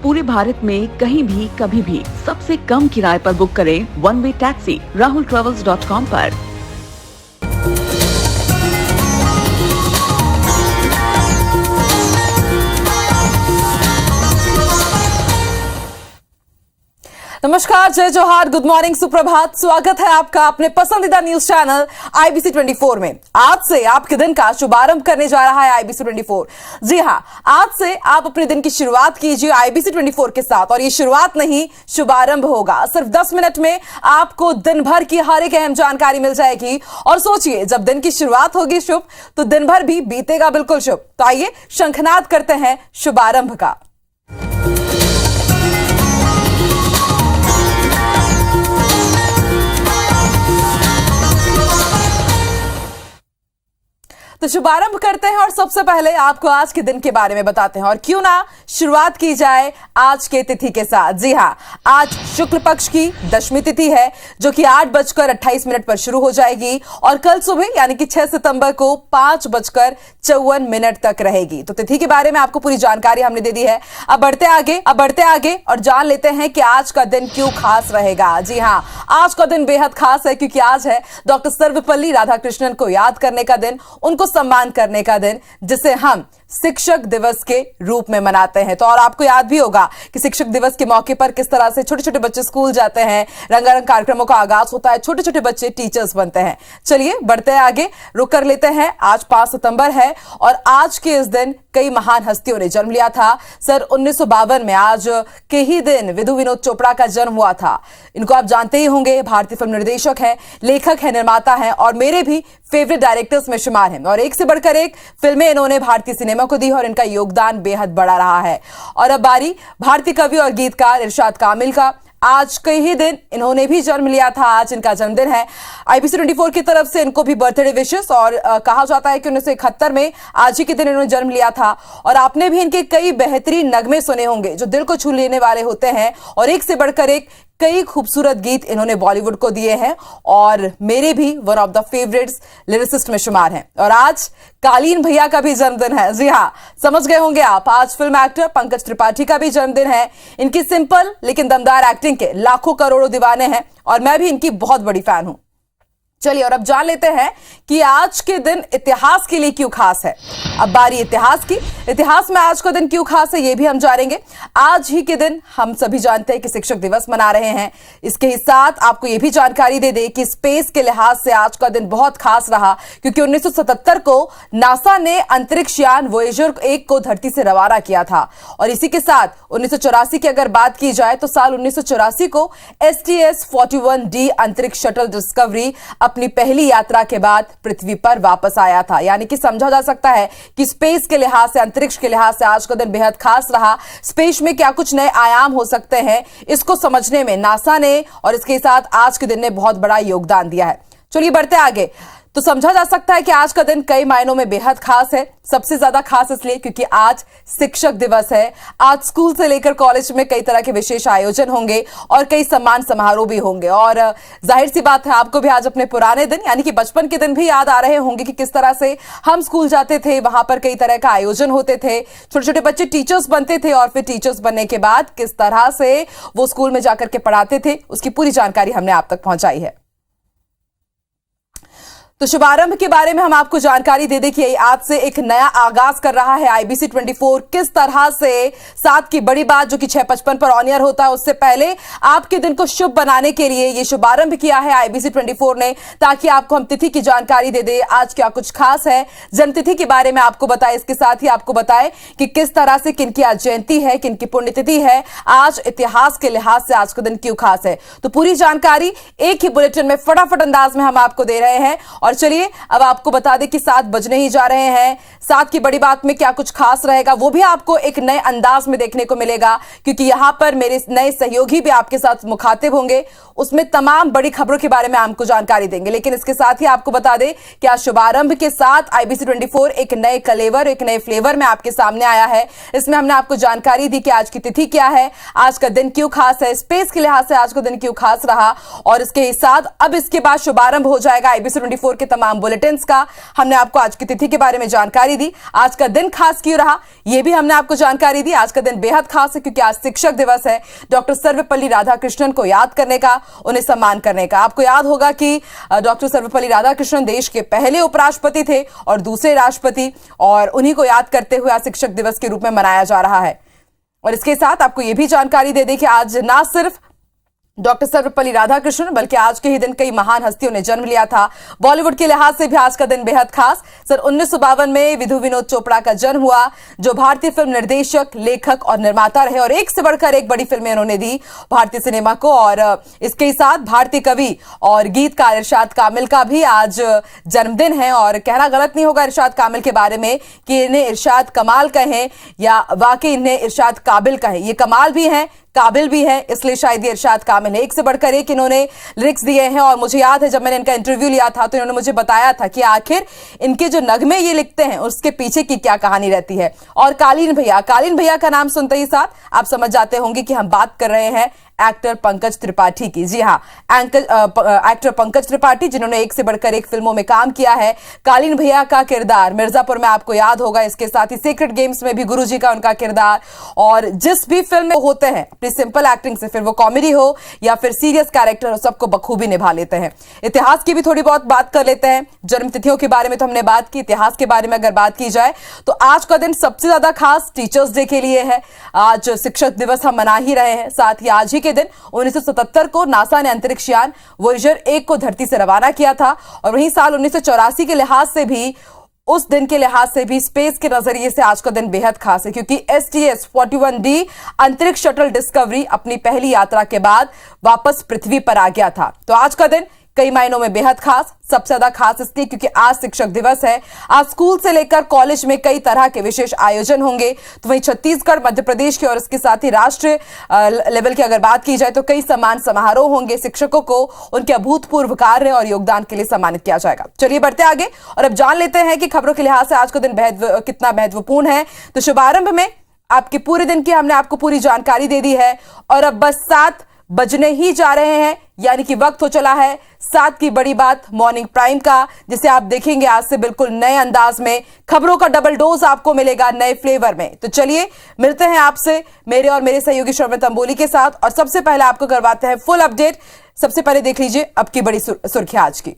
पूरे भारत में कहीं भी कभी भी सबसे कम किराए पर बुक करें वन वे टैक्सी rahultravels.com पर। नमस्कार, जय जोहार, गुड मॉर्निंग, सुप्रभात। स्वागत है आपका अपने पसंदीदा न्यूज चैनल IBC 24 में। आज से आपके दिन का शुभारंभ करने जा रहा है IBC 24। जी हां, आज से आप अपने दिन की शुरुआत कीजिए IBC 24 के साथ। और ये शुरुआत नहीं, शुभारंभ होगा। सिर्फ 10 मिनट में आपको दिन भर की हर एक अहम जानकारी मिल जाएगी। और सोचिए, जब दिन की शुरुआत होगी शुभ, तो दिन भर भी बीतेगा बिल्कुल शुभ। तो आइए शंखनाद करते हैं शुभारंभ का। तो शुभारंभ करते हैं और सबसे पहले आपको आज के दिन के बारे में बताते हैं। और क्यों ना शुरुआत की जाए आज के तिथि के साथ। जी हां, आज शुक्ल पक्ष की दशमी तिथि है, जो कि 8:28 पर शुरू हो जाएगी और कल सुबह यानी कि 6 सितंबर को 5:54 तक रहेगी। तो तिथि के बारे में आपको पूरी जानकारी हमने दे दी है। अब बढ़ते आगे और जान लेते हैं कि आज का दिन क्यों खास रहेगा। जी हां, आज का दिन बेहद खास है क्योंकि आज है डॉक्टर सर्वपल्ली राधाकृष्णन को याद करने का दिन, उनको सम्मान करने का दिन, जिसे हम शिक्षक दिवस के रूप में मनाते हैं। तो और आपको याद भी होगा कि शिक्षक दिवस के मौके पर किस तरह से छोटे छोटे बच्चे स्कूल जाते हैं, रंगारंग कार्यक्रमों का आगाज होता है, छोटे छोटे बच्चे टीचर्स बनते हैं। चलिए बढ़ते हैं आगे, रुक कर लेते हैं। आज 5 सितंबर है और आज के इस दिन कई महान हस्तियों ने जन्म लिया था। सर 1952 में आज के ही दिन विधु विनोद चोपड़ा का जन्म हुआ था। इनको आप जानते ही होंगे, भारतीय फिल्म निर्देशक हैं, लेखक हैं, निर्माता हैं और मेरे भी फेवरेट डायरेक्टर्स में शुमार हैं। और एक से बढ़कर एक फिल्में इन्होंने भारतीय सिनेमा को दी और इनका योगदान बेहद बड़ा रहा है। और अब बारी भारतीय कवि और गीतकार इरशाद कामिल का। आज के ही दिन इन्होंने भी जन्म लिया था। आज इनका जन्मदिन है। IBC 24 की तरफ से इनको भी बर्थडे विशेस। और कहा जाता है कि 1971 में आज ही के दिन इन्होंने जन्म लिया था। और आपने भी इनके कई बेहतरीन नगमे सुने होंगे जो दिल को छू लेने वाले होते हैं। और एक से बढ़कर एक कई खूबसूरत गीत इन्होंने बॉलीवुड को दिए हैं और मेरे भी one of the favourites lyricist में शुमार हैं। और आज कालीन भैया का भी जन्मदिन है। जी हां, समझ गए होंगे आप, आज फिल्म एक्टर पंकज त्रिपाठी का भी जन्मदिन है। इनकी सिंपल लेकिन दमदार एक्टिंग के लाखों करोड़ों दीवाने हैं और मैं भी इनकी बहुत बड़ी फैन हूं। चलिए और अब जान लेते हैं कि आज के दिन इतिहास के लिए क्यों खास है। अब बारी इतिहास की। इतिहास में आज का दिन क्यों खास है, ये भी हम जानेंगे। आज ही के दिन हम सभी जानते हैं कि शिक्षक दिवस मना रहे हैं। इसके ही साथ आपको ये भी जानकारी दे दें कि स्पेस के लिहाज से आज का दिन बहुत खास रहा क्योंकि 1977 को नासा ने अंतरिक्ष यान वोयेजर 1 को धरती से रवाना किया था। और इसी के साथ 1984 की अगर बात की जाए तो साल 1984 को STS-41D अंतरिक्ष शटल डिस्कवरी अपनी पहली यात्रा के बाद पृथ्वी पर वापस आया था। यानी कि समझा जा सकता है कि स्पेस के लिहाज से, अंतरिक्ष के लिहाज से आज का दिन बेहद खास रहा। स्पेस में क्या कुछ नए आयाम हो सकते हैं, इसको समझने में नासा ने और इसके साथ आज के दिन ने बहुत बड़ा योगदान दिया है। चलिए बढ़ते आगे। तो समझा जा सकता है कि आज का दिन कई मायनों में बेहद खास है। सबसे ज्यादा खास इसलिए क्योंकि आज शिक्षक दिवस है। आज स्कूल से लेकर कॉलेज में कई तरह के विशेष आयोजन होंगे और कई सम्मान समारोह भी होंगे। और जाहिर सी बात है, आपको भी आज अपने पुराने दिन यानी कि बचपन के दिन भी याद आ रहे होंगे कि किस तरह से हम स्कूल जाते थे, वहां पर कई तरह का आयोजन होते थे, छोटे छोटे बच्चे टीचर्स बनते थे और फिर टीचर्स बनने के बाद किस तरह से वो स्कूल में जाकर के पढ़ाते थे, उसकी पूरी जानकारी हमने आप तक पहुंचाई है। तो शुभारंभ के बारे में हम आपको जानकारी दे दें कि आज से एक नया आगाज कर रहा है IBC 24। किस तरह से साथ की बड़ी बात जो कि 6:55 पर ऑन एयर होता है, उससे पहले आपके दिन को शुभ बनाने के लिए ये शुभारंभ किया है IBC 24 ने, ताकि आपको हम तिथि की जानकारी दे दें। आज क्या कुछ खास है, जन्मतिथि के बारे में आपको बताएं। इसके साथ ही आपको बताएं कि किस तरह से किनकी आज जयंती है, किनकी पुण्यतिथि है, आज इतिहास के लिहाज से आज का दिन क्यों खास है। तो पूरी जानकारी एक ही बुलेटिन में फटाफट अंदाज में हम आपको दे रहे हैं। और चलिए अब आपको बता दें कि 7 बजने ही जा रहे हैं। 7 की बड़ी बात में क्या कुछ खास रहेगा वो भी आपको एक नए अंदाज में देखने को मिलेगा क्योंकि यहां पर मेरे नए सहयोगी भी आपके साथ मुखातिब होंगे। उसमें तमाम बड़ी खबरों के बारे में आपको जानकारी देंगे। लेकिन इसके साथ ही आपको बता दें कि आज शुभारंभ के साथ IBC 24 एक नए कलेवर, एक नए फ्लेवर में आपके सामने आया है। इसमें हमने आपको जानकारी दी कि आज की तिथि क्या है, आज का दिन क्यों खास है, स्पेस के लिहाज से आज का दिन क्यों खास रहा। और इसके साथ अब इसके बाद शुभारंभ हो जाएगा IBC 24 के तमाम बुलेटिन्स का हमने आपको आज की तिथि के बारे में जानकारी दी। आज का दिन खास क्यों रहा यह भी हमने आपको जानकारी दी। आज का दिन बेहद खास है क्योंकि आज शिक्षक दिवस है, डॉक्टर सर्वपल्ली राधाकृष्णन को याद करने का, उन्हें सम्मान करने का। आपको याद होगा कि डॉक्टर सर्वपल्ली राधाकृष्णन देश के पहले उपराष्ट्रपति थे और दूसरे राष्ट्रपति, और उन्हीं को याद करते हुए आज शिक्षक दिवस के रूप में मनाया जा रहा है। और इसके साथ आपको यह भी जानकारी दे दें कि आज ना सिर्फ डॉक्टर सर्वपल्ली राधाकृष्णन बल्कि आज के ही दिन कई महान हस्तियों ने जन्म लिया था। बॉलीवुड के लिहाज से भी आज का दिन बेहद खास। सन 1952 में विधु विनोद चोपड़ा का जन्म हुआ, जो भारतीय फिल्म निर्देशक, लेखक और निर्माता रहे और एक से बढ़कर एक बड़ी फिल्में उन्होंने दी भारतीय सिनेमा को। और इसके साथ भारतीय कवि और गीतकार इरशाद कामिल का भी आज जन्मदिन है। और कहना गलत नहीं होगा इरशाद कामिल के बारे में कि इन्हें इरशाद कमाल कहें या वाकई इन्हें इरशाद काबिल कहें। ये कमाल भी हैं, काबिल भी है, इसलिए शायद ये इरशाद कामिल है। एक से बढ़कर एक इन्होंने लिरिक्स दिए हैं। और मुझे याद है जब मैंने इनका इंटरव्यू लिया था तो इन्होंने मुझे बताया था कि आखिर इनके जो नगमे ये लिखते हैं उसके पीछे की क्या कहानी रहती है। और कालीन भैया का नाम सुनते ही साथ आप समझ जाते होंगे कि हम बात कर रहे हैं एक्टर पंकज त्रिपाठी की। जी हाँ, एक्टर पंकज त्रिपाठी जिन्होंने एक से बढ़कर एक फिल्मों में काम किया है। कालीन भैया का किरदार मिर्जापुर में आपको याद होगा, इसके साथ ही सीक्रेट गेम्स में भी गुरुजी का उनका किरदार, और जिस भी फिल्म में होते हैं अपनी सिंपल एक्टिंग से, फिर वो कॉमेडी हो या फिर सीरियस कैरेक्टर हो, सबको बखूबी निभा लेते हैं। इतिहास की भी थोड़ी बहुत बात कर लेते हैं। जन्म तिथियों के बारे में तो हमने बात की, इतिहास के बारे में अगर बात की जाए तो आज का दिन सबसे ज्यादा खास टीचर्स डे के लिए है। आज शिक्षक दिवस हम मना ही रहे हैं। साथ ही आज ही के दिन 1977 को नासा ने अंतरिक्ष यान वोयेजर 1 को धरती से रवाना किया था। और वहीं साल 1984 के लिहाज से भी, उस दिन के लिहाज से भी, स्पेस के नजरिए से आज का दिन बेहद खास है क्योंकि STS-41D अंतरिक्ष शटल डिस्कवरी अपनी पहली यात्रा के बाद वापस पृथ्वी पर आ गया था। तो आज का दिन कई मायनों में बेहद खास, सबसे ज्यादा खास इसलिए क्योंकि आज शिक्षक दिवस है। आज स्कूल से लेकर कॉलेज में कई तरह के विशेष आयोजन होंगे। तो वहीं छत्तीसगढ़, मध्य प्रदेश के और इसके साथ ही राष्ट्रीय लेवल की अगर बात की जाए तो कई सम्मान समारोह होंगे। शिक्षकों को उनके अभूतपूर्व कार्य और योगदान के लिए सम्मानित किया जाएगा। चलिए बढ़ते आगे और अब जान लेते हैं कि खबरों के लिहाज से आज का दिन कितना महत्वपूर्ण है। तो शुभारंभ में आपके पूरे दिन की हमने आपको पूरी जानकारी दे दी है और अब बस 7 बजने ही जा रहे हैं, यानी कि वक्त हो चला है 7 की बड़ी बात मॉर्निंग प्राइम का, जिसे आप देखेंगे आज से बिल्कुल नए अंदाज में। खबरों का डबल डोज आपको मिलेगा नए फ्लेवर में। तो चलिए मिलते हैं आपसे मेरे और मेरे सहयोगी शर्मिन तंबोली के साथ और सबसे पहले आपको करवाते हैं फुल अपडेट। सबसे पहले देख लीजिए अब की बड़ी सुर्खियां आज की।